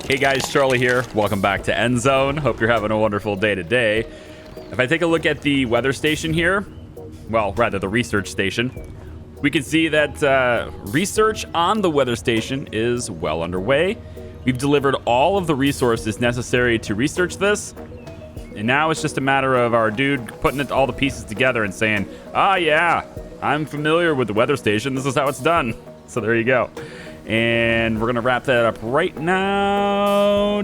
Hey guys, Charlie here. Welcome back to Endzone. Hope you're having a wonderful day today. If I take a look at the weather station here, well, rather the research station, we can see that research on the weather station is well underway. We've delivered all of the resources necessary to research this, and now it's just a matter of our dude putting all the pieces together and saying, ah, yeah, I'm familiar with the weather station. This is how it's done. So there you go. And we're going to wrap that up right now.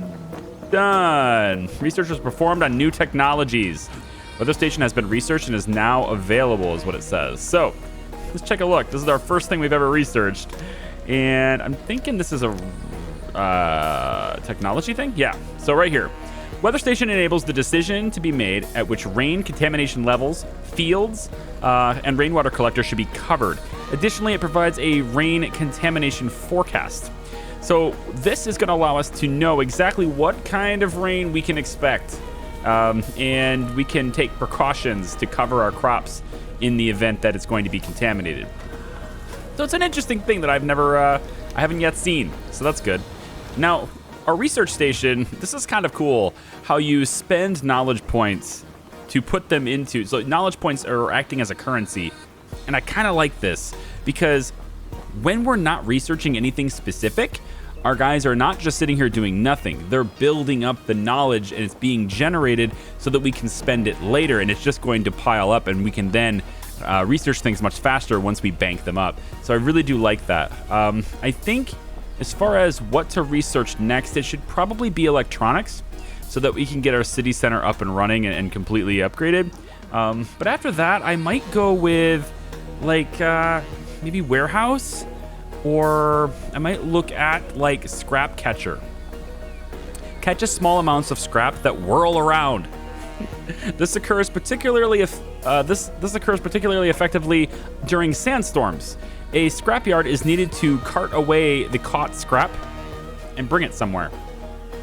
Done. Research was performed on new technologies. Weather station has been researched and is now available, is what it says. So let's take a look. This is our first thing we've ever researched. And I'm thinking this is a technology thing? Yeah. So right here. Weather station enables the decision to be made at which rain contamination levels, fields, and rainwater collectors should be covered. Additionally, it provides a rain contamination forecast. So this is going to allow us to know exactly what kind of rain we can expect, and we can take precautions to cover our crops in the event that it's going to be contaminated. So it's an interesting thing that I haven't yet seen. So that's good. Now, our research station, this is kind of cool how you spend knowledge points to put them into. So knowledge points are acting as a currency. And I kind of like this because when we're not researching anything specific, our guys are not just sitting here doing nothing. They're building up the knowledge and it's being generated so that we can spend it later. And it's just going to pile up and we can then research things much faster once we bank them up. So I really do like that. I think as far as what to research next, it should probably be electronics so that we can get our city center up and running and completely upgraded. But after that, I might go with like maybe warehouse, or I might look at like scrap catcher. Catches small amounts of scrap that whirl around. This occurs particularly effectively during sandstorms. A scrapyard is needed to cart away the caught scrap and bring it somewhere.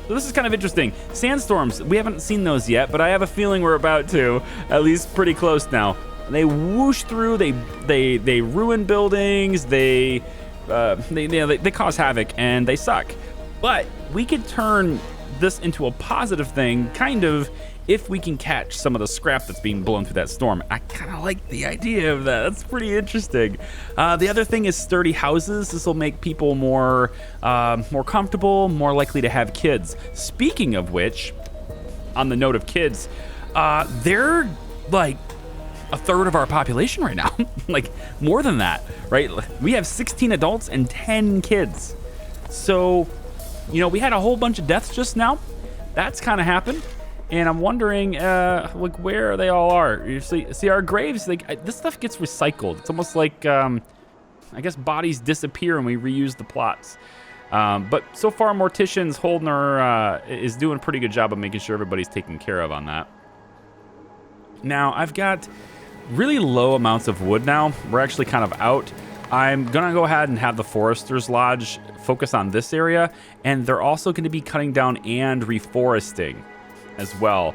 So this is kind of interesting. Sandstorms, we haven't seen those yet, but I have a feeling we're about to, at least pretty close now. They whoosh through, they ruin buildings, they cause havoc, and they suck. But we could turn this into a positive thing, kind of, if we can catch some of the scrap that's being blown through that storm. I kind of like the idea of that. That's pretty interesting. The other thing is sturdy houses. This will make people more comfortable, more likely to have kids. Speaking of which, on the note of kids, they're like a third of our population right now. Like more than that, right? We have 16 adults and 10 kids. So, you know, we had a whole bunch of deaths just now. That's kind of happened. And I'm wondering, like, where they all are. You see our graves, like, this stuff gets recycled. It's almost like, I guess bodies disappear and we reuse the plots. But so far, Mortician's is doing a pretty good job of making sure everybody's taken care of on that. Now, I've got really low amounts of wood now. We're actually kind of out. I'm gonna go ahead and have the Forester's Lodge focus on this area. And they're also gonna be cutting down and reforesting as well.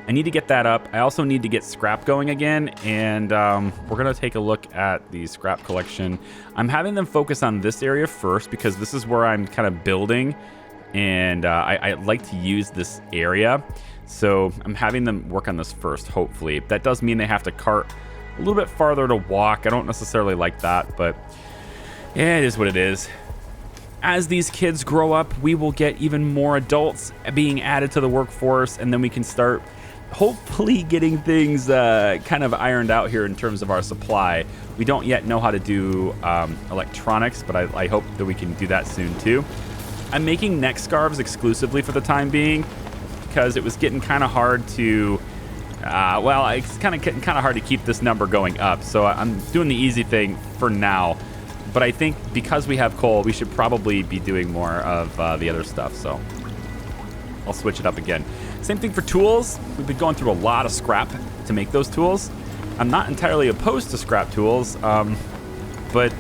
I need to get that up. I also need to get scrap going again, and we're gonna take a look at the scrap collection. I'm having them focus on this area first because this is where I'm kind of building, and I like to use this area. So I'm having them work on this first, hopefully. That does mean they have to cart a little bit farther to walk. I don't necessarily like that, but yeah, it is what it is. As these kids grow up, we will get even more adults being added to the workforce, and then we can start hopefully getting things kind of ironed out here in terms of our supply. We don't yet know how to do electronics, but I hope that we can do that soon too. I'm making neck scarves exclusively for the time being because it was getting kind of hard to, it's kind of getting kind of hard to keep this number going up. So I'm doing the easy thing for now. But I think because we have coal, we should probably be doing more of the other stuff. So I'll switch it up again. Same thing for tools. We've been going through a lot of scrap to make those tools. I'm not entirely opposed to scrap tools, but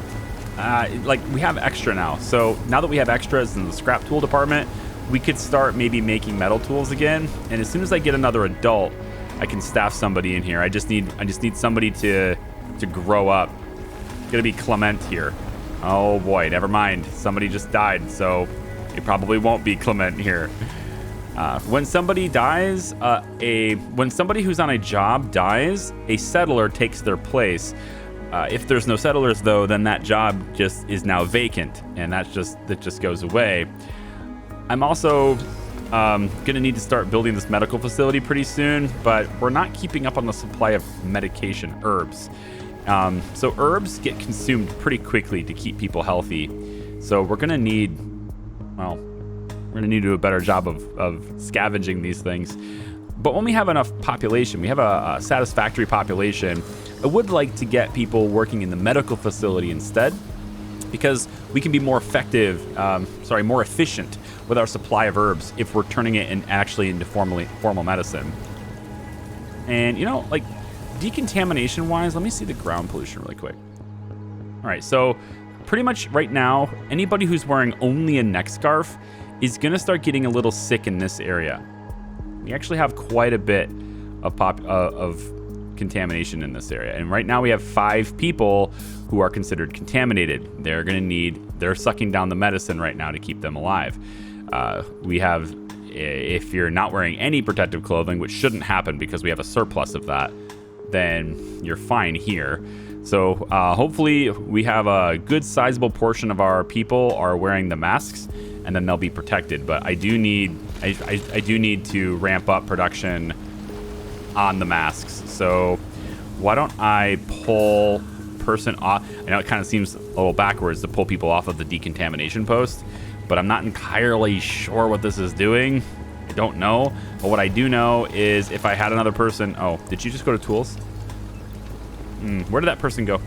like we have extra now. So now that we have extras in the scrap tool department, we could start maybe making metal tools again. And as soon as I get another adult, I can staff somebody in here. I just need somebody to grow up. Gonna be Clement here. Oh boy, never mind. Somebody just died, so They probably won't be clement here. When somebody dies, when somebody who's on a job dies, a settler takes their place. If there's no settlers, though, then that job just is now vacant, and that just goes away. I'm also gonna need to start building this medical facility pretty soon, but we're not keeping up on the supply of medication, herbs. So herbs get consumed pretty quickly to keep people healthy. So we're gonna need, well, we're gonna need to do a better job of scavenging these things. But when we have enough population, we have a satisfactory population, I would like to get people working in the medical facility instead, because we can be more effective, more efficient with our supply of herbs if we're turning it actually into formal medicine. And, you know, like, decontamination-wise, let me see the ground pollution really quick. All right, so pretty much right now, anybody who's wearing only a neck scarf is going to start getting a little sick in this area. We actually have quite a bit of contamination in this area. And right now we have 5 people who are considered contaminated. They're sucking down the medicine right now to keep them alive. We have, if you're not wearing any protective clothing, which shouldn't happen because we have a surplus of that, then you're fine here. So hopefully we have a good sizable portion of our people are wearing the masks, and then they'll be protected. But I do need to ramp up production on the masks. So why don't I pull person off? I know it kind of seems a little backwards to pull people off of the decontamination post, but I'm not entirely sure what this is doing. I don't know. But what I do know is if I had another person... Oh, did you just go to tools? Where did that person go?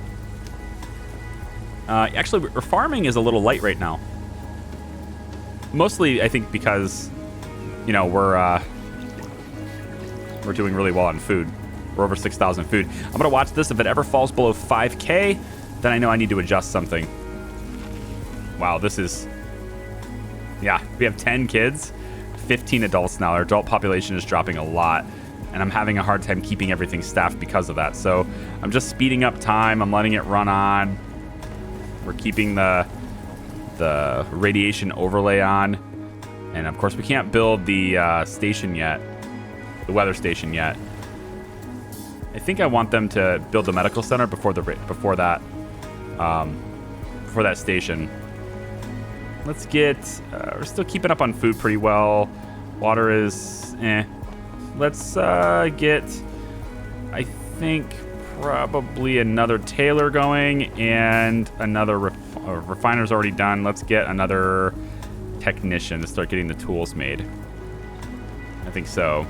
Actually, farming is a little light right now. Mostly, I think, because, you know, we're doing really well on food. We're over 6,000 food. I'm going to watch this. If it ever falls below 5K, then I know I need to adjust something. Wow, this is... Yeah, we have 10 kids, 15 adults now. Our adult population is dropping a lot, and I'm having a hard time keeping everything staffed because of that. So I'm just speeding up time. I'm letting it run on. We're keeping the radiation overlay on. And of course, we can't build the station yet, the weather station yet. I think I want them to build the medical center before that station. Let's get, we're still keeping up on food pretty well. Water is, Let's get, I think, probably another tailor going, and another refiner's already done. Let's get another technician to start getting the tools made. I think so.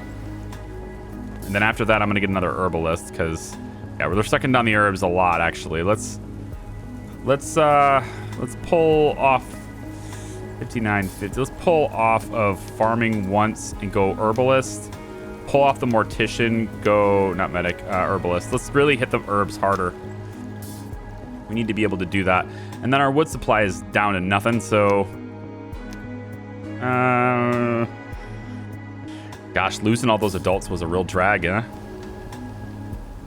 And then after that, I'm going to get another herbalist, because, yeah, we're sucking down the herbs a lot, actually. Let's pull off 59, 50. Let's pull off of farming once and go herbalist. Pull off the mortician, go, not medic, herbalist. Let's really hit the herbs harder. We need to be able to do that. And then our wood supply is down to nothing, so... Gosh, losing all those adults was a real drag, huh?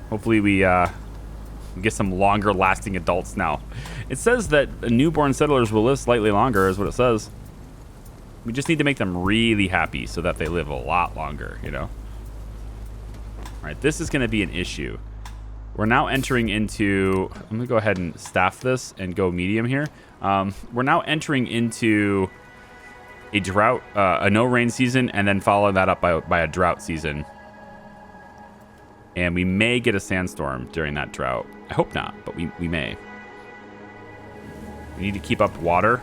Hopefully we get some longer lasting adults now. It says that newborn settlers will live slightly longer, is what it says. We just need to make them really happy so that they live a lot longer, you know? All right, this is going to be an issue. We're now entering into... I'm going to go ahead and staff this and go medium here. We're now entering into a drought, a no-rain season, and then follow that up by a drought season. And we may get a sandstorm during that drought. I hope not, but we may. We need to keep up water.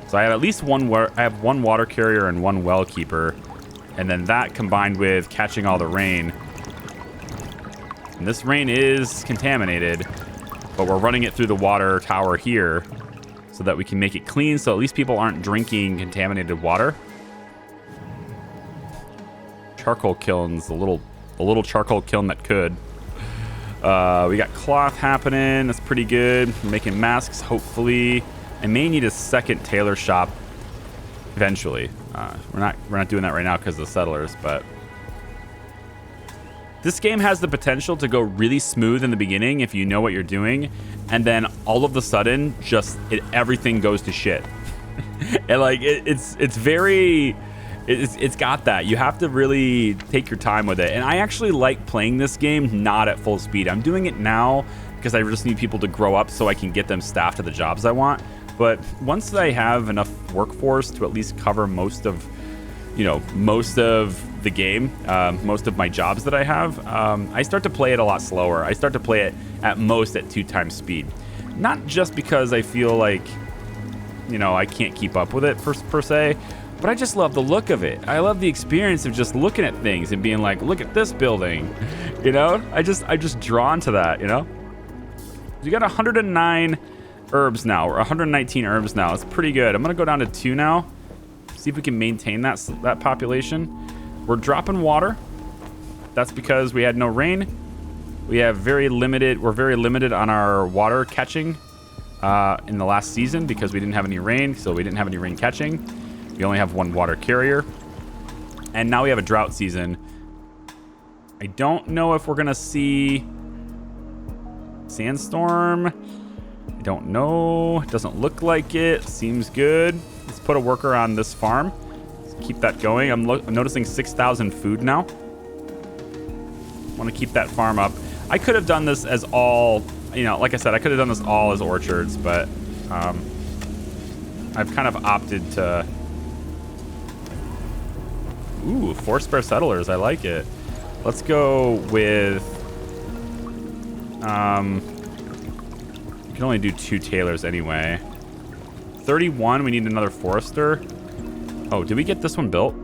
So I have at least one water carrier and one well keeper. And then that combined with catching all the rain. And this rain is contaminated, but we're running it through the water tower here so that we can make it clean, so at least people aren't drinking contaminated water. Charcoal kilns, a little charcoal kiln that could. We got cloth happening. That's pretty good. We're making masks, hopefully. I may need a second tailor shop eventually. We're not doing that right now because of the settlers, but this game has the potential to go really smooth in the beginning if you know what you're doing, and then all of a sudden, everything goes to shit. And like it's very it's got that. You have to really take your time with it. And I actually like playing this game not at full speed. I'm doing it now because I just need people to grow up so I can get them staffed to the jobs I want. But once I have enough workforce to at least cover most of the game, most of my jobs that I have, I start to play it a lot slower. I start to play it at most at 2 times speed. Not just because I feel like, I can't keep up with it per se, but I just love the look of it. I love the experience of just looking at things and being like, look at this building, I just drawn to that, You got 109 herbs now, or 119 herbs now. It's pretty good. I'm gonna go down to 2 now. See if we can maintain that population. We're dropping water. That's because we had no rain. We're very limited on our water catching in the last season because we didn't have any rain, so we didn't have any rain catching. We only have 1 water carrier. And now we have a drought season. I don't know if we're gonna see SANDSTORM. I don't know. It doesn't look like it. Seems good. Let's put a worker on this farm. Let's keep that going. I'm noticing 6,000 food now. Want to keep that farm up. I could have done this as all, like I said, I could have done this all as orchards, but I've kind of opted to. Ooh, 4 spare settlers. I like it. Let's go with. You can only do 2 tailors anyway. 31. We need another forester. Oh, did we get this one built?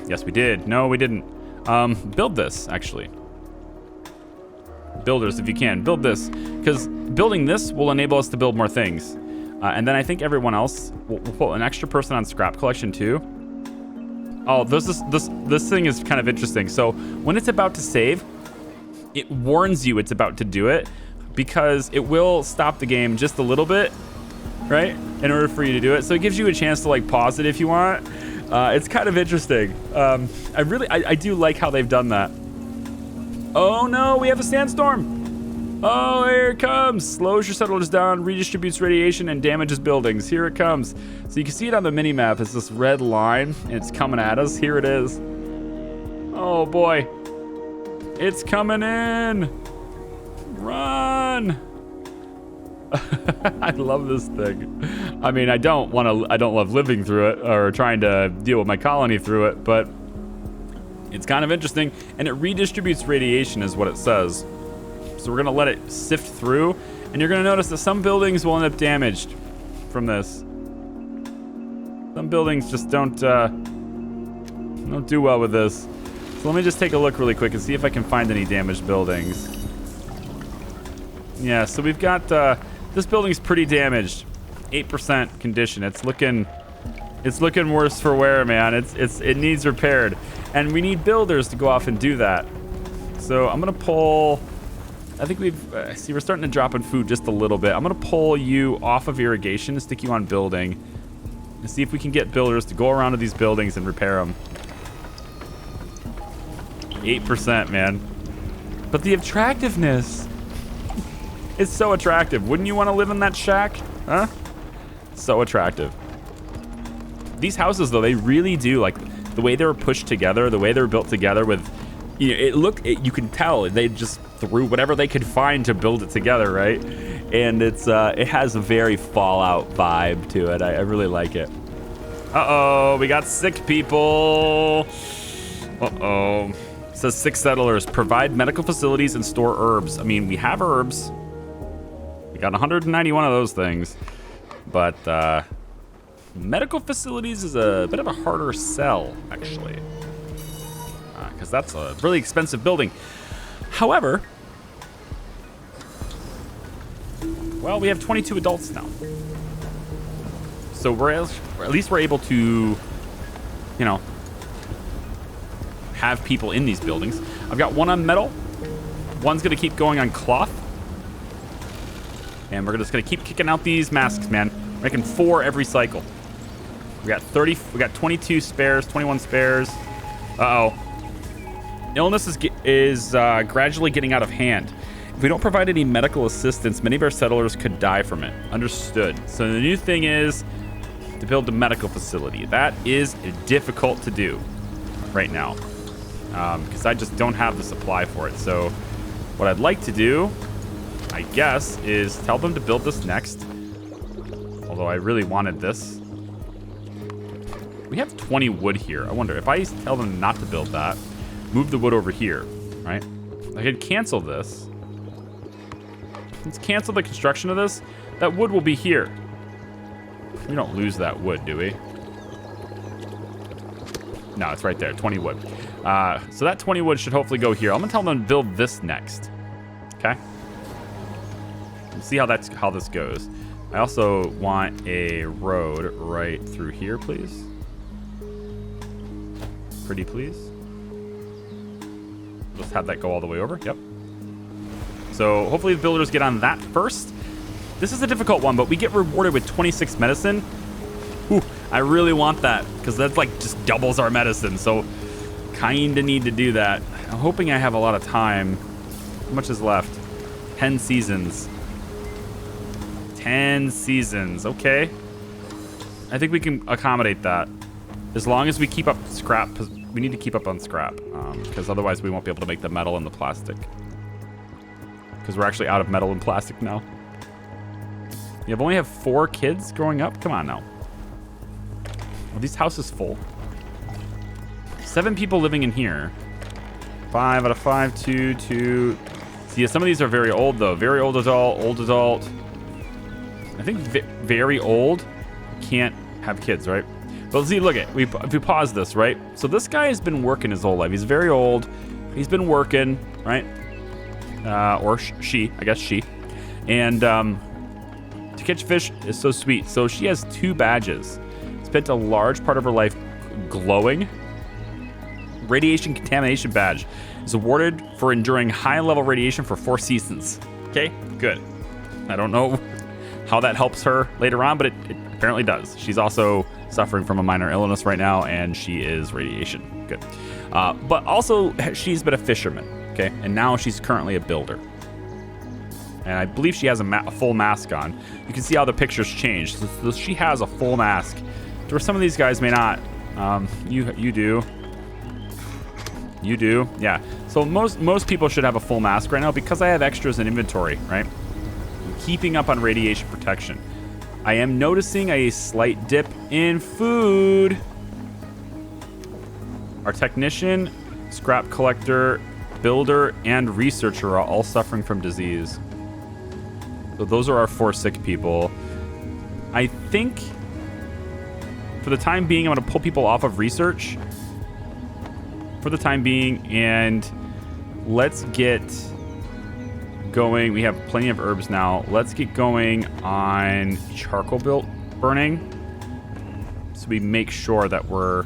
Yes, we did. No, we didn't. Build this, actually. Builders, if you can. Build this. Because building this will enable us to build more things. And then I think everyone else will put an extra person on scrap collection, too. Oh, this thing is kind of interesting. So when it's about to save, it warns you it's about to do it because it will stop the game just a little bit, right? In order for you to do it. So it gives you a chance to like pause it if you want. It's kind of interesting. I do like how they've done that. Oh no, we have a sandstorm. Oh, here it comes. Slows your settlers down, redistributes radiation, and damages buildings. Here it comes. So you can see it on the mini-map. It's this red line, and it's coming at us. Here it is. Oh, boy. It's coming in. Run. I love this thing. I mean, I don't love living through it or trying to deal with my colony through it, but it's kind of interesting. And it redistributes radiation is what it says. So we're going to let it sift through, and you're going to notice that some buildings will end up damaged from this. Some buildings just don't do well with this. So let me just take a look really quick and see if I can find any damaged buildings. Yeah, so we've got this building's pretty damaged. 8% condition. It's looking worse for wear, man. It needs repaired. And we need builders to go off and do that. So I'm going to pull. I think we're starting to drop in food just a little bit. I'm going to pull you off of irrigation and stick you on building and see if we can get builders to go around to these buildings and repair them. 8%, man. But the attractiveness is so attractive. Wouldn't you want to live in that shack? Huh? So attractive. These houses, though, they really do, like, the way they were pushed together, the way they were built together with, you can tell they just threw whatever they could find to build it together, right? And it has a very Fallout vibe to it. I really like it. Uh-oh, we got sick people. Uh-oh. It says 6 settlers. Provide medical facilities and store herbs. I mean, we have herbs. We got 191 of those things. But medical facilities is a bit of a harder sell, actually. Because that's a really expensive building. However, well, we have 22 adults now. So at least we're able to, have people in these buildings. I've got 1 on metal. 1's going to keep going on cloth. And we're just going to keep kicking out these masks, man. We're making 4 every cycle. We got 22 spares, 21 spares. Uh-oh. Illness is gradually getting out of hand. If we don't provide any medical assistance, many of our settlers could die from it. Understood. So the new thing is to build a medical facility. That is difficult to do right now because I just don't have the supply for it. So what I'd like to do, I guess, is tell them to build this next. Although I really wanted this. We have 20 wood here. I wonder if I tell them not to build that, move the wood over here, right? I could cancel this. Let's cancel the construction of this. That wood will be here. We don't lose that wood, do we? No, it's right there, 20 wood. So that 20 wood should hopefully go here. I'm gonna tell them to build this next, okay? Let's see how this goes. I also want a road right through here, please. Pretty please. Just have that go all the way over. Yep. So hopefully the builders get on that first. This is a difficult one, but we get rewarded with 26 medicine. Ooh, I really want that because that's like just doubles our medicine. So kind of need to do that. I'm hoping I have a lot of time. How much is left? 10 seasons. 10 seasons. Okay. I think we can accommodate that. As long as we keep up scrap. We need to keep up on scrap because otherwise we won't be able to make the metal and the plastic. Because we're actually out of metal and plastic now. You only have 4 kids growing up? Come on now. Are these houses full? 7 people living in here. 5 out of 5, 2, 2. See, some of these are very old though. Very old adult. I think very old can't have kids, right? But see, look at if we pause this, right? So this guy has been working his whole life. He's very old. He's been working, right? Or she, I guess she. And to catch fish is so sweet. So she has 2 badges. Spent a large part of her life glowing. Radiation contamination badge is awarded for enduring high-level radiation for 4 seasons. Okay, good. I don't know how that helps her later on, but it apparently does. She's also suffering from a minor illness right now, and she is radiation. Good. But also, she's been a fisherman, okay? And now she's currently a builder. And I believe she has a full mask on. You can see how the pictures change. So she has a full mask, to where some of these guys may not. You do. You do, yeah. So most people should have a full mask right now because I have extras in inventory, right? I'm keeping up on radiation protection. I am noticing a slight dip in food. Our technician, scrap collector, builder, and researcher are all suffering from disease. So those are our 4 sick people. I think for the time being, I'm going to pull people off of research for the time being, and let's get going. We have plenty of herbs now. Let's get going on charcoal burning so we make sure that we're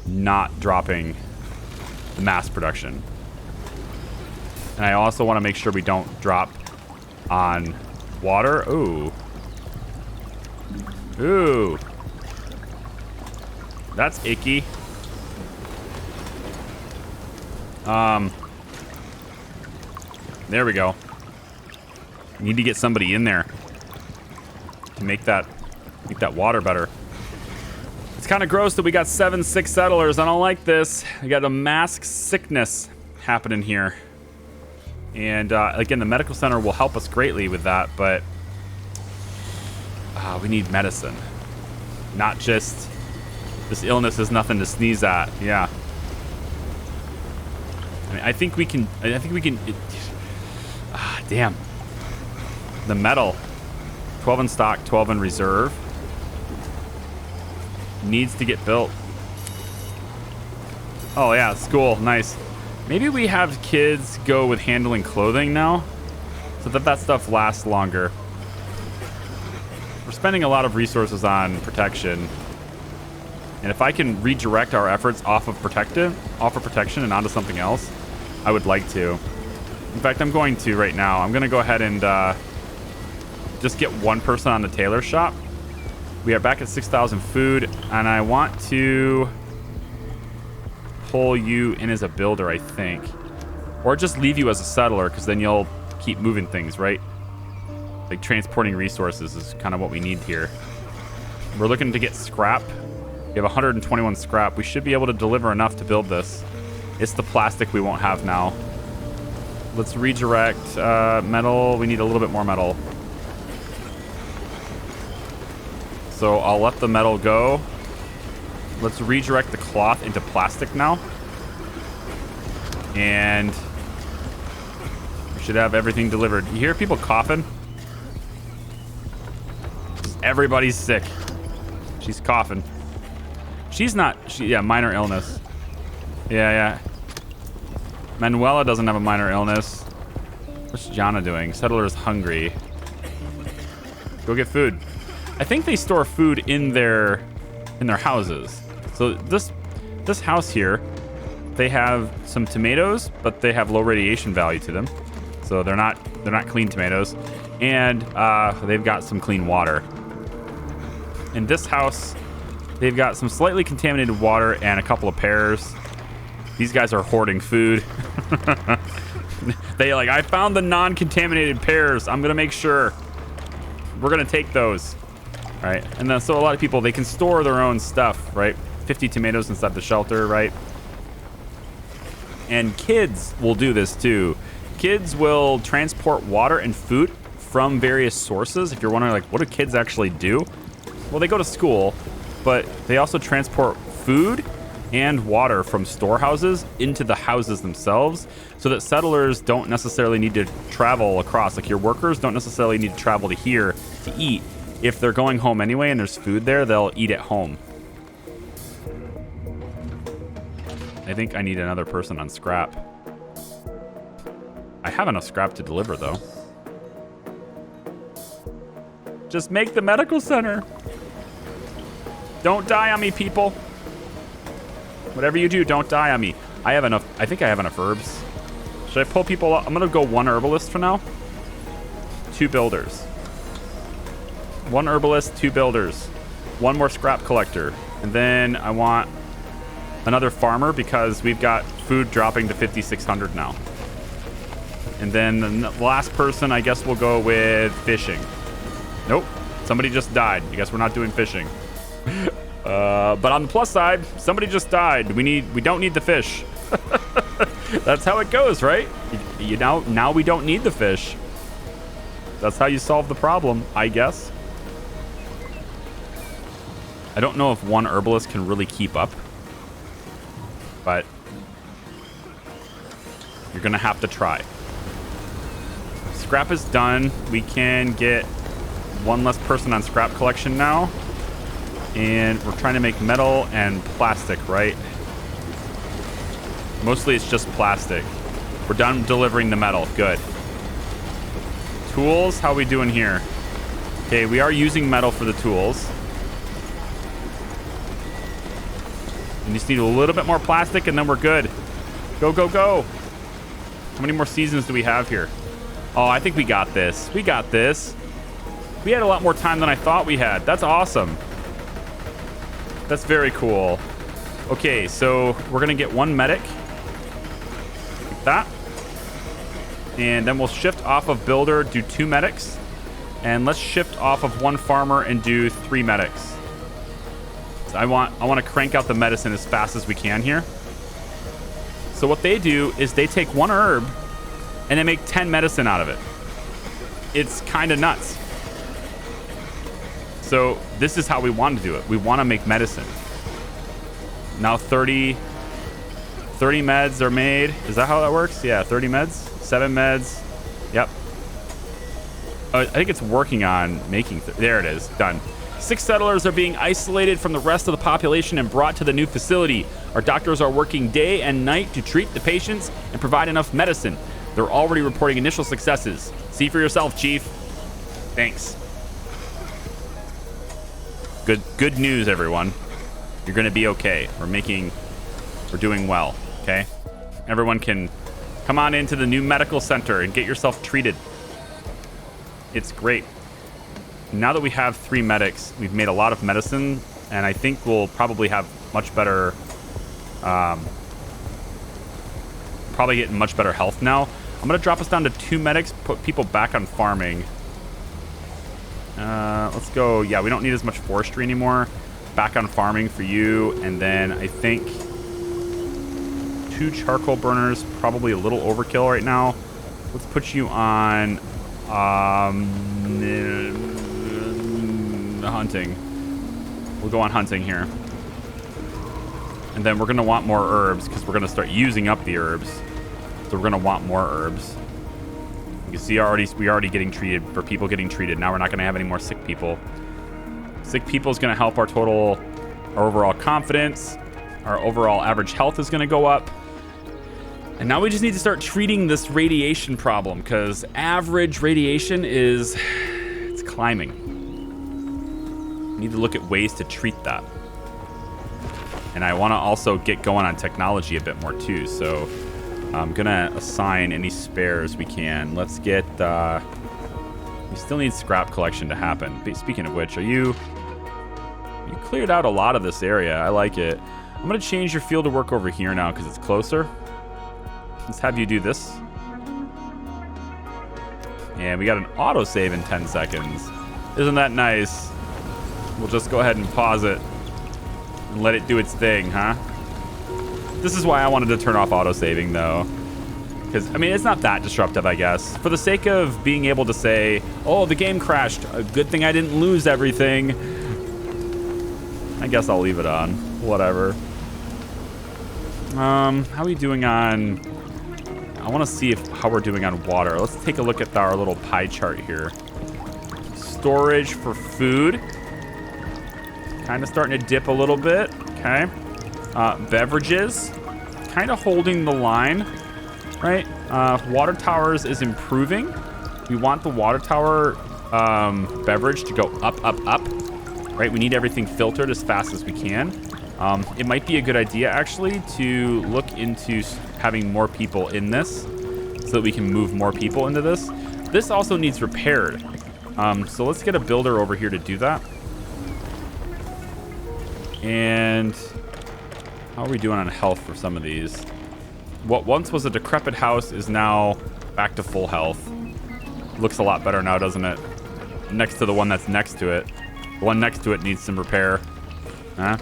not dropping the mass production. And I also want to make sure we don't drop on water. Ooh. Ooh. That's icky. There we go. Need to get somebody in there to make that water better. It's kind of gross that we got 7 sick settlers. I don't like this. We got a mass sickness happening here. And again, the medical center will help us greatly with that, but we need medicine. Not just this illness is nothing to sneeze at. Yeah. I think we can. Damn. The metal. 12 in stock, 12 in reserve. Needs to get built. Oh yeah, school, nice. Maybe we have kids go with handling clothing now, so that stuff lasts longer. We're spending a lot of resources on protection. And if I can redirect our efforts off of protection and onto something else, I would like to. In fact, I'm going to right now. I'm going to go ahead and just get 1 person on the tailor shop. We are back at 6,000 food, and I want to pull you in as a builder, I think. Or just leave you as a settler, because then you'll keep moving things, right? Like transporting resources is kind of what we need here. We're looking to get scrap. We have 121 scrap. We should be able to deliver enough to build this. It's the plastic we won't have now. Let's redirect metal. We need a little bit more metal. So I'll let the metal go. Let's redirect the cloth into plastic now. And we should have everything delivered. You hear people coughing? Everybody's sick. She's coughing. She's not... yeah, minor illness. Yeah. Manuela doesn't have a minor illness. What's Jana doing? Settler is hungry. Go get food. I think they store food in their houses. So this house here, they have some tomatoes, but they have low radiation value to them. So they're not clean tomatoes. And they've got some clean water. In this house, they've got some slightly contaminated water and a couple of pears. These guys are hoarding food. They like, I found the non-contaminated pears. I'm going to make sure. We're going to take those. Right? And then, so a lot of people, they can store their own stuff, right? 50 tomatoes inside the shelter, right? And kids will do this too. Kids will transport water and food from various sources. If you're wondering, like, what do kids actually do? Well, they go to school, but they also transport food and water from storehouses into the houses themselves, so that settlers don't necessarily need to travel across. Like, your workers don't necessarily need to travel to here to eat. If they're going home anyway and there's food there, they'll eat at home. I think I need another person on scrap. I have enough scrap to deliver, though. Just make the medical center. Don't die on me, people. Whatever you do, don't die on me. I have enough. I think I have enough herbs. Should I pull people up? I'm going to go 1 herbalist for now. 2 builders. 1 herbalist, 2 builders. 1 more scrap collector. And then I want another farmer because we've got food dropping to 5,600 now. And then the last person, I guess we'll go with fishing. Nope. Somebody just died. I guess we're not doing fishing. But on the plus side, somebody just died. We don't need the fish. That's how it goes, right? Now we don't need the fish. That's how you solve the problem, I guess. I don't know if 1 herbalist can really keep up, but you're gonna have to try. Scrap is done. We can get 1 less person on scrap collection now. And we're trying to make metal and plastic, right? Mostly it's just plastic. We're done delivering the metal. Good. Tools, how are we doing here? Okay, we are using metal for the tools. We just need a little bit more plastic and then we're good. Go, go, go. How many more seasons do we have here? Oh, I think we got this. We got this. We had a lot more time than I thought we had. That's awesome. That's very cool. Okay, so we're gonna get 1 medic. Like that. And then we'll shift off of builder, do 2 medics. And let's shift off of 1 farmer and do 3 medics. So I want to crank out the medicine as fast as we can here. So what they do is they take 1 herb and they make 10 medicine out of it. It's kind of nuts. So this is how we want to do it. We want to make medicine. Now 30 meds are made. Is that how that works? Yeah, 30 meds, 7 meds. Yep. I think it's working on making. There it is. Done. 6 settlers are being isolated from the rest of the population and brought to the new facility. Our doctors are working day and night to treat the patients and provide enough medicine. They're already reporting initial successes. See for yourself, Chief. Thanks. Good news, everyone. You're going to be okay. We're doing well, okay? Everyone can come on into the new medical center and get yourself treated. It's great. Now that we have 3 medics, we've made a lot of medicine, and I think we'll probably have much better, probably get much better health now. I'm going to drop us down to 2 medics, put people back on farming. Let's go. Yeah, we don't need as much forestry anymore. Back on farming for you. And then I think 2 charcoal burners, probably a little overkill right now. Let's put you on hunting. We'll go on hunting here. And then we're going to want more herbs because we're going to start using up the herbs. So we're going to want more herbs. You can see we're already getting treated for people getting treated. Now we're not going to have any more sick people. Sick people is going to help our overall confidence. Our overall average health is going to go up. And now we just need to start treating this radiation problem because average radiation it's climbing. We need to look at ways to treat that. And I want to also get going on technology a bit more too. So I'm going to assign any spares we can. Let's get... we still need scrap collection to happen. Speaking of which, you cleared out a lot of this area. I like it. I'm going to change your field of work over here now because it's closer. Let's have you do this. And we got an autosave in 10 seconds. Isn't that nice? We'll just go ahead and pause it and let it do its thing, huh? This is why I wanted to turn off autosaving, though. Because, I mean, it's not that disruptive, I guess. For the sake of being able to say, oh, the game crashed. A good thing I didn't lose everything. I guess I'll leave it on. Whatever. How are we doing on... I want to see how we're doing on water. Let's take a look at our little pie chart here. Storage for food. Kind of starting to dip a little bit. Okay. Beverages. Kind of holding the line. Right? Water towers is improving. We want the water tower beverage to go up, up, up. Right? We need everything filtered as fast as we can. It might be a good idea, actually, to look into having more people in this so that we can move more people into this. This also needs repaired. So let's get a builder over here to do that. And how are we doing on health for some of these? What once was a decrepit house is now back to full health. Looks a lot better now, doesn't it? Next to the one that's next to it. The one next to it needs some repair. Huh?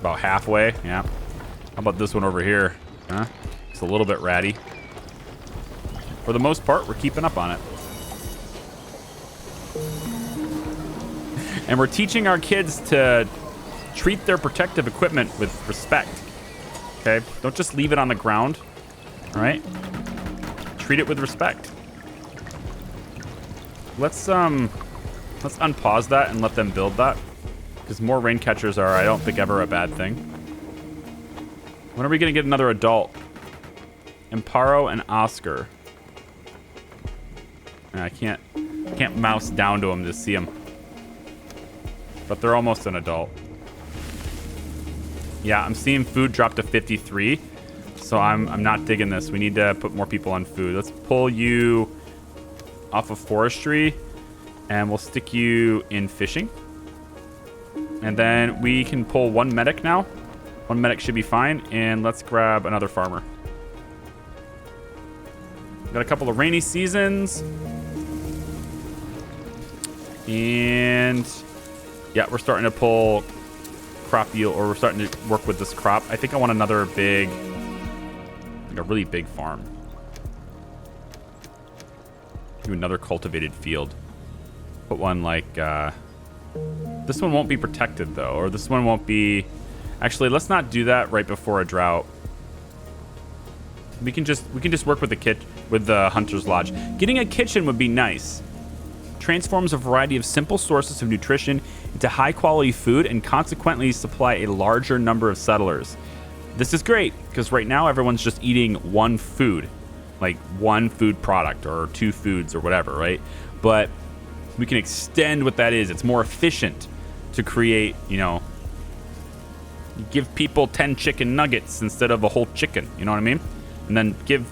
About halfway, yeah. How about this one over here? Huh? It's a little bit ratty. For the most part, we're keeping up on it. And we're teaching our kids to treat their protective equipment with respect. Okay? Don't just leave it on the ground. All right? Treat it with respect. Let's unpause that and let them build that. Because more rain catchers are, I don't think, ever a bad thing. When are we going to get another adult? Amparo and Oscar. I can't mouse down to them to see them. But they're almost an adult. Yeah, I'm seeing food drop to 53. So I'm not digging this. We need to put more people on food. Let's pull you off of forestry. And we'll stick you in fishing. And then we can pull 1 medic now. 1 medic should be fine. And let's grab another farmer. Got a couple of rainy seasons. And yeah, we're starting to pull crop yield, or we're starting to work with this crop. I think I want another big, like a really big farm. Do another cultivated field. Put one like, this one won't be protected though, or this one won't be... Actually, let's not do that right before a drought. We can just work with the Hunter's Lodge. Getting a kitchen would be nice. Transforms a variety of simple sources of nutrition into high-quality food and consequently supply a larger number of settlers. This is great because right now everyone's just eating one food, like one food product or 2 foods or whatever, right? But we can extend what that is. It's more efficient to create, you give people 10 chicken nuggets instead of a whole chicken, you know what I mean? And then give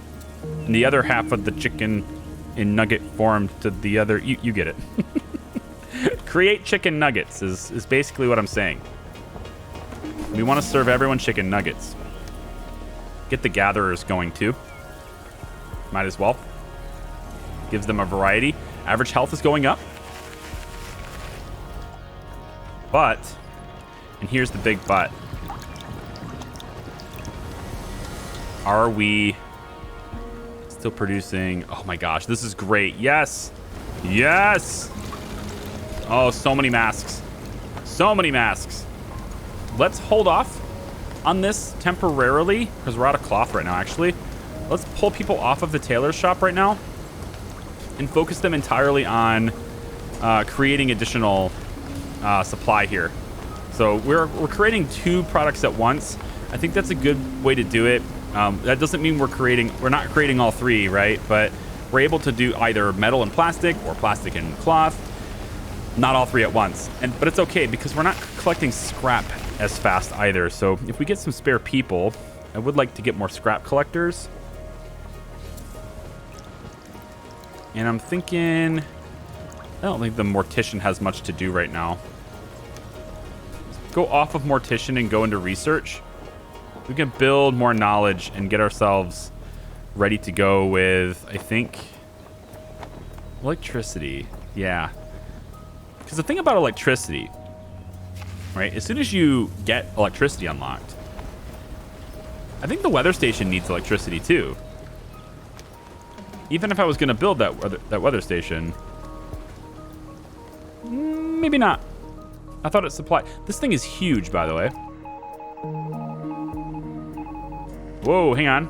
the other half of the chicken in nugget form to the other. You get it. Create chicken nuggets is basically what I'm saying. We want to serve everyone chicken nuggets. Get the gatherers going too. Might as well. Gives them a variety. Average health is going up. But, and here's the big but. Are we still producing? Oh my gosh, this is great. Yes. Yes. Oh, so many masks. So many masks. Let's hold off on this temporarily because we're out of cloth right now, actually. Let's pull people off of the tailor's shop right now and focus them entirely on creating additional supply here. So we're creating 2 products at once. I think that's a good way to do it. That doesn't mean we're not creating all 3, right? But we're able to do either metal and plastic or plastic and cloth. Not all 3 at once. But it's okay because we're not collecting scrap as fast either. So if we get some spare people, I would like to get more scrap collectors. And I'm thinking, I don't think the mortician has much to do right now. Let's go off of mortician and go into research. We can build more knowledge and get ourselves ready to go with, I think, electricity. Yeah. Because the thing about electricity, right, as soon as you get electricity unlocked, I think the weather station needs electricity too. Even if I was going to build that weather station, maybe not. I thought it supplied. This thing is huge, by the way. Whoa, hang on.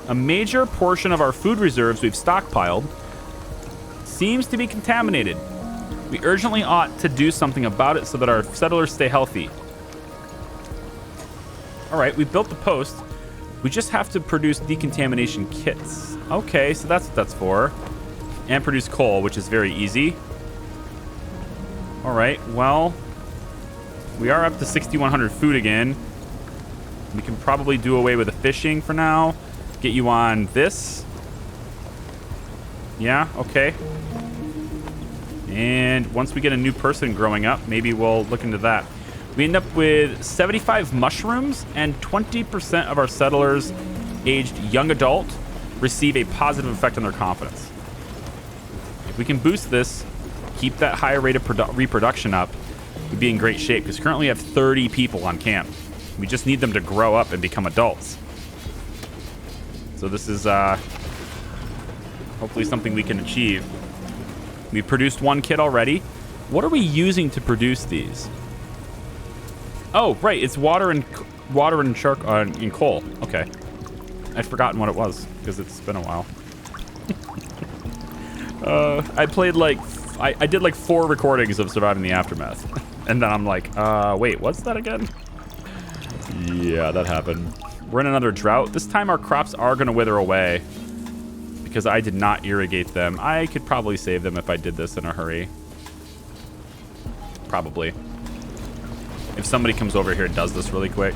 A major portion of our food reserves we've stockpiled seems to be contaminated. We urgently ought to do something about it so that our settlers stay healthy. All right, we built the post. We just have to produce decontamination kits. Okay, so that's what that's for. And produce coal, which is very easy. All right, well, we are up to 6,100 food again. We can probably do away with the fishing for now. Get you on this. Yeah, okay. And once we get a new person growing up, maybe we'll look into that. We end up with 75 mushrooms, and 20% of our settlers aged young adult receive a positive effect on their confidence. If we can boost this, keep that higher rate of reproduction up, we'd be in great shape, because currently we have 30 people on camp. We just need them to grow up and become adults. So this is hopefully something we can achieve. We've produced 1 kit already. What are we using to produce these? Oh, right, it's water and coal. Okay, I'd forgotten what it was because it's been a while. I played I did like 4 recordings of Surviving the Aftermath, and then I'm like, wait, what's that again? Yeah, that happened. We're in another drought. This time our crops are gonna wither away because I did not irrigate them. I could probably save them if I did this in a hurry. Probably. If somebody comes over here and does this really quick.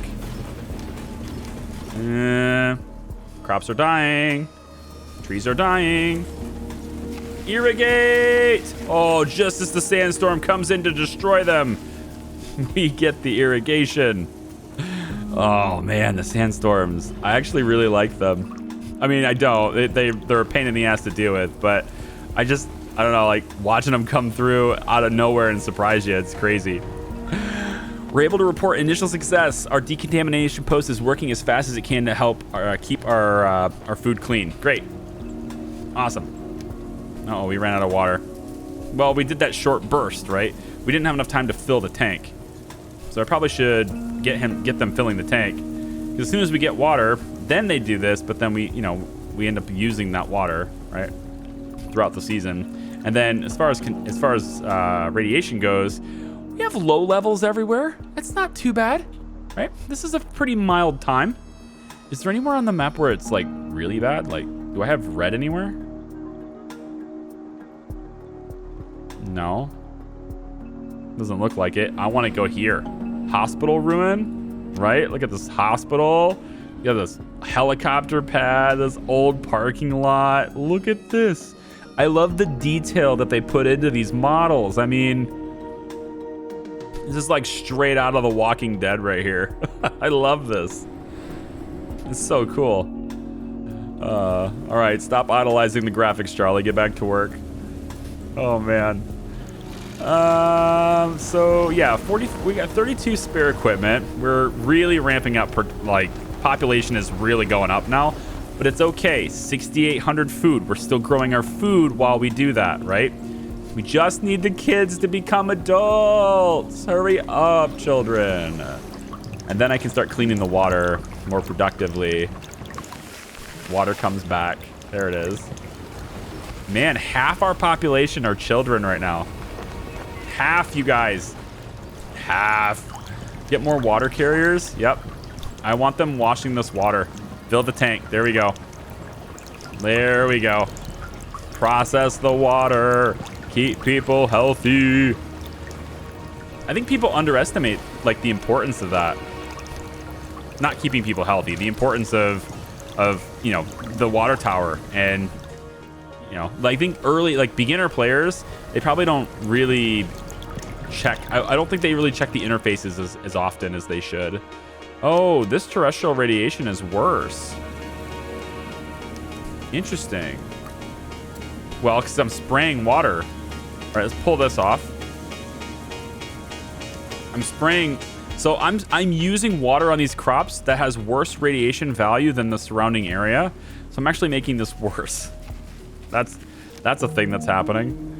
Crops are dying. Trees are dying. Irrigate! Oh, just as the sandstorm comes in to destroy them, we get the irrigation. Oh man, the sandstorms. I actually really like them. I mean, I don't. They're a pain in the ass to deal with, but I don't know, like watching them come through out of nowhere and surprise you, it's crazy. We're able to report initial success. Our decontamination post is working as fast as it can to help keep our food clean. Great. Awesome. Uh-oh, we ran out of water. Well, we did that short burst, right? We didn't have enough time to fill the tank. So I probably should get them filling the tank. Because as soon as we get water, then they do this, but then we end up using that water, right? Throughout the season. And then as far as radiation goes, we have low levels everywhere. It's not too bad, right? This is a pretty mild time. Is there anywhere on the map where it's like really bad? Like, do I have red anywhere? No. Doesn't look like it. I want to go here. Hospital ruin, right? Look at this hospital. You got this helicopter pad, this old parking lot. Look at this. I love the detail that they put into these models. I mean, this is like straight out of The Walking Dead right here. I love this. It's so cool. All right, stop idolizing the graphics, Charlie. Get back to work. Oh man. So yeah, we got 32 spare equipment. We're really ramping up. Like, population is really going up now, but it's okay. 6,800 food. We're still growing our food while we do that, right? We just need the kids to become adults. Hurry up, children. And then I can start cleaning the water more productively. Water comes back. There it is. Man, half our population are children right now. Half, you guys. Half. Get more water carriers. Yep. I want them washing this water. Fill the tank. There we go. There we go. Process the water. Keep people healthy. I think people underestimate, like, the importance of that. Not keeping people healthy. The importance of you know, the water tower. And, you know, I think early, like, beginner players, they probably don't really check. I don't think they really check the interfaces as often as they should. Oh, this terrestrial radiation is worse. Interesting. Well, because I'm spraying water. All right, let's pull this off. I'm spraying. So I'm using water on these crops that has worse radiation value than the surrounding area. So I'm actually making this worse. That's a thing that's happening.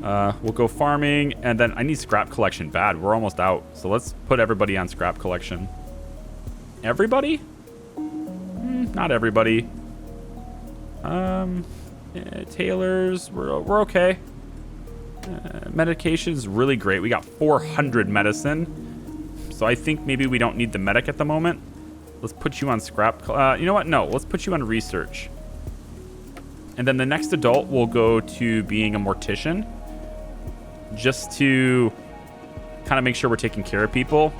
We'll go farming, and then I need scrap collection bad. We're almost out. So let's put everybody on scrap collection. Everybody? Not everybody. Tailors, we're okay. Medication's really great. We got 400 medicine. So I think maybe we don't need the medic at the moment. Let's put you on scrap. You know what? No, let's put you on research. And then the next adult will go to being a mortician. Just to kind of make sure we're taking care of people.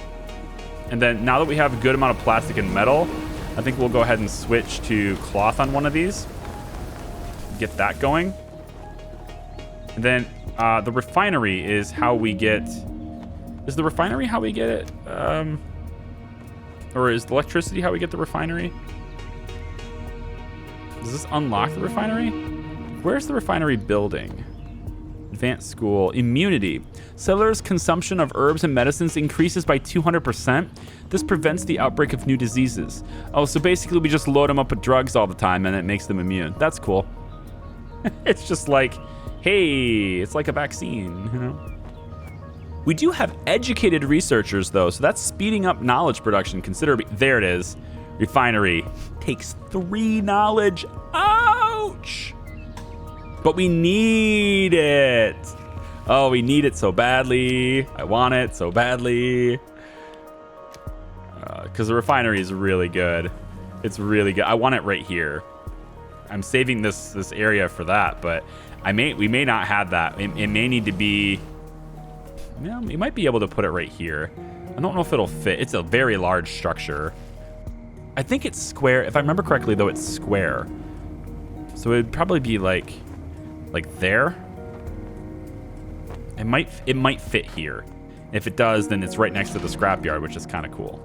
And then now that we have a good amount of plastic and metal, I think we'll go ahead and switch to cloth on one of these. Get that going. And then the refinery is how we get... Is the refinery how we get it? Or is the electricity how we get the refinery? Does this unlock the refinery? Where's the refinery building? Advanced school. Immunity. Settlers' consumption of herbs and medicines increases by 200%. This prevents the outbreak of new diseases. Oh, so basically we just load them up with drugs all the time and it makes them immune. That's cool. It's just like, hey, it's like a vaccine, you know? We do have educated researchers, though, so that's speeding up knowledge production considerably. There it is. Refinery. Takes 3 knowledge. Ouch! But we need it. Oh, we need it so badly. I want it so badly. Because the refinery is really good. It's really good. I want it right here. I'm saving this area for that, but we may not have that. It may need to be... Well, we might be able to put it right here. I don't know if it'll fit. It's a very large structure. I think it's square. If I remember correctly, though, it's square. So it'd probably be like there. It might fit here. If it does, then it's right next to the scrapyard, which is kind of cool.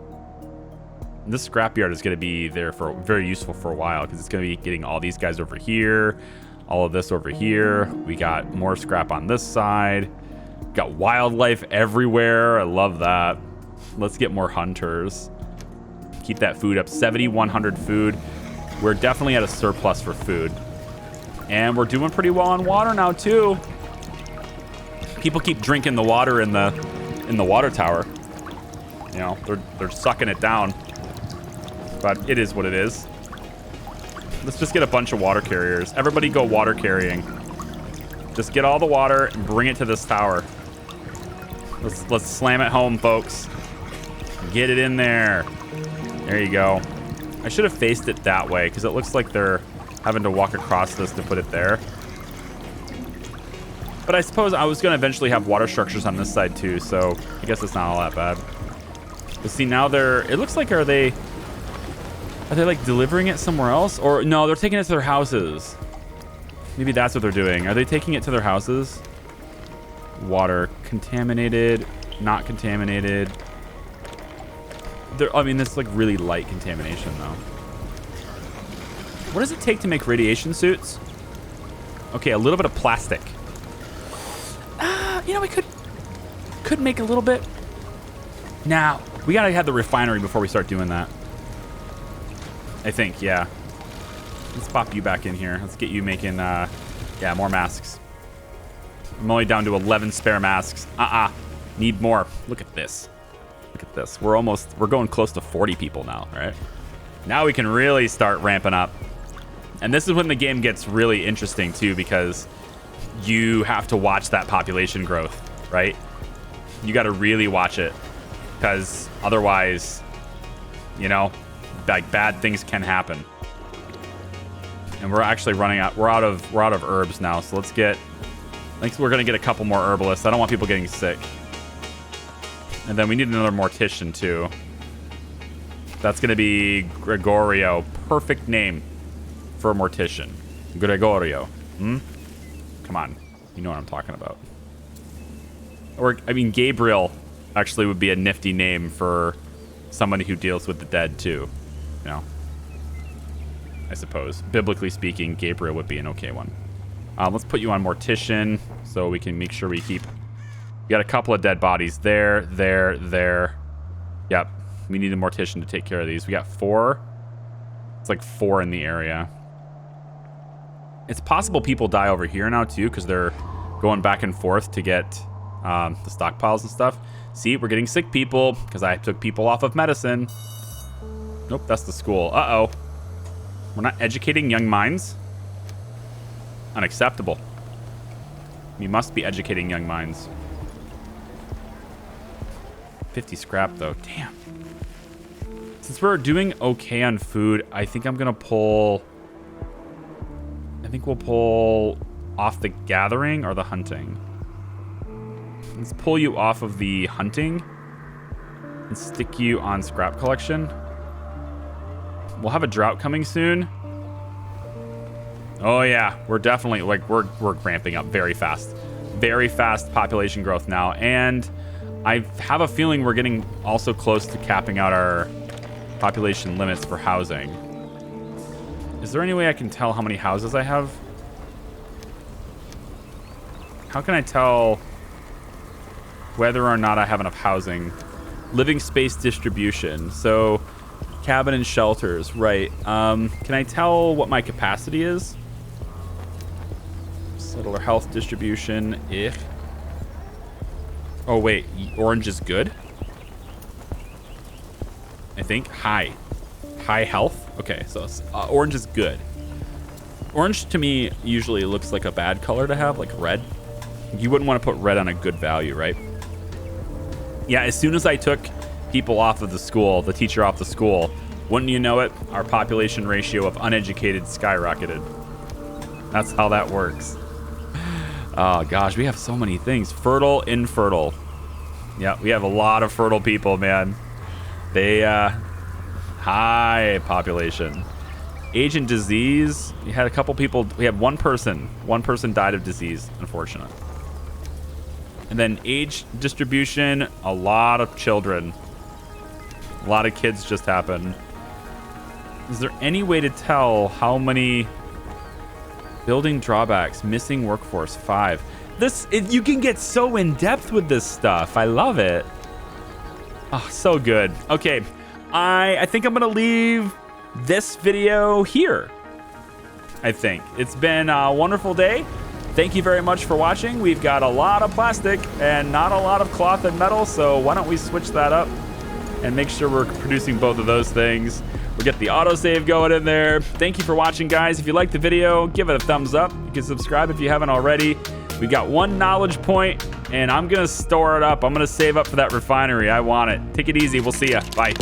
And this scrapyard is going to be there for very useful for a while because it's going to be getting all these guys over here, all of this over here. We got more scrap on this side. Got wildlife everywhere. I love that. Let's get more hunters. Keep that food up. 7,100 food. We're definitely at a surplus for food. And we're doing pretty well on water now, too. People keep drinking the water in the water tower. You know, they're sucking it down. But it is what it is. Let's just get a bunch of water carriers. Everybody go water carrying. Just get all the water and bring it to this tower. Let's slam it home, folks. Get it in there. There you go. I should have faced it that way because it looks like they're having to walk across this to put it there. But I suppose I was going to eventually have water structures on this side too, so I guess it's not all that bad. But see, now it looks like, are they like delivering it somewhere else? Or no, they're taking it to their houses. Maybe that's what they're doing. Are they taking it to their houses? Water contaminated, not contaminated. I mean, this is like really light contamination though. What does it take to make radiation suits? Okay, a little bit of plastic. You know, we could make a little bit. Now, we gotta have the refinery before we start doing that. I think, yeah. Let's pop you back in here. Let's get you making, yeah, more masks. I'm only down to 11 spare masks. Need more. Look at this. Look at this. We're going close to 40 people now, right? Now we can really start ramping up. And this is when the game gets really interesting too, because you have to watch that population growth, right? You got to really watch it, because otherwise, you know, like bad things can happen. And we're actually running out. We're out of herbs now. So let's get. I think we're gonna get a couple more herbalists. I don't want people getting sick. And then we need another mortician too. That's gonna be Gregorio. Perfect name for a mortician. Gregorio. Come on. You know what I'm talking about. Or, I mean, Gabriel actually would be a nifty name for somebody who deals with the dead too. You know, I suppose. Biblically speaking, Gabriel would be an okay one. Let's put you on mortician so we can make sure we keep... We got a couple of dead bodies there. Yep. We need a mortician to take care of these. We got 4. It's like 4 in the area. It's possible people die over here now too, because they're going back and forth to get the stockpiles and stuff. See, we're getting sick people because I took people off of medicine. Nope, that's the school. Uh-oh. We're not educating young minds. Unacceptable. We must be educating young minds. 50 scrap though. Damn. Since we're doing okay on food, I think I'm gonna pull... I think we'll pull off the gathering or the hunting. Let's pull you off of the hunting and stick you on scrap collection. We'll have a drought coming soon. Oh yeah, we're definitely, like, we're ramping up very fast. Very fast population growth now. And I have a feeling we're getting also close to capping out our population limits for housing. Is there any way I can tell how many houses I have? How can I tell whether or not I have enough housing? Living space distribution. So cabin and shelters, right. Can I tell what my capacity is? Settler health distribution. Oh wait, orange is good? I think high health. Okay, so orange is good. Orange to me usually looks like a bad color to have, like red. You wouldn't want to put red on a good value, right? Yeah, as soon as I took people off of the school, the teacher off the school, wouldn't you know it, our population ratio of uneducated skyrocketed. That's how that works. Oh gosh, we have so many things. Fertile, infertile. Yeah, we have a lot of fertile people, man. They, high population. Age and disease. We had a couple people. We had one person. One person died of disease, unfortunate. And then age distribution. A lot of children. A lot of kids just happened. Is there any way to tell how many building drawbacks? Missing workforce 5. You can get so in depth with this stuff. I love it. Oh, so good. Okay. I think I'm going to leave this video here. I think. It's been a wonderful day. Thank you very much for watching. We've got a lot of plastic and not a lot of cloth and metal, so why don't we switch that up and make sure we're producing both of those things. We'll get the autosave going in there. Thank you for watching, guys. If you liked the video, give it a thumbs up. You can subscribe if you haven't already. We've got 1 knowledge point, and I'm going to store it up. I'm going to save up for that refinery. I want it. Take it easy. We'll see ya. Bye.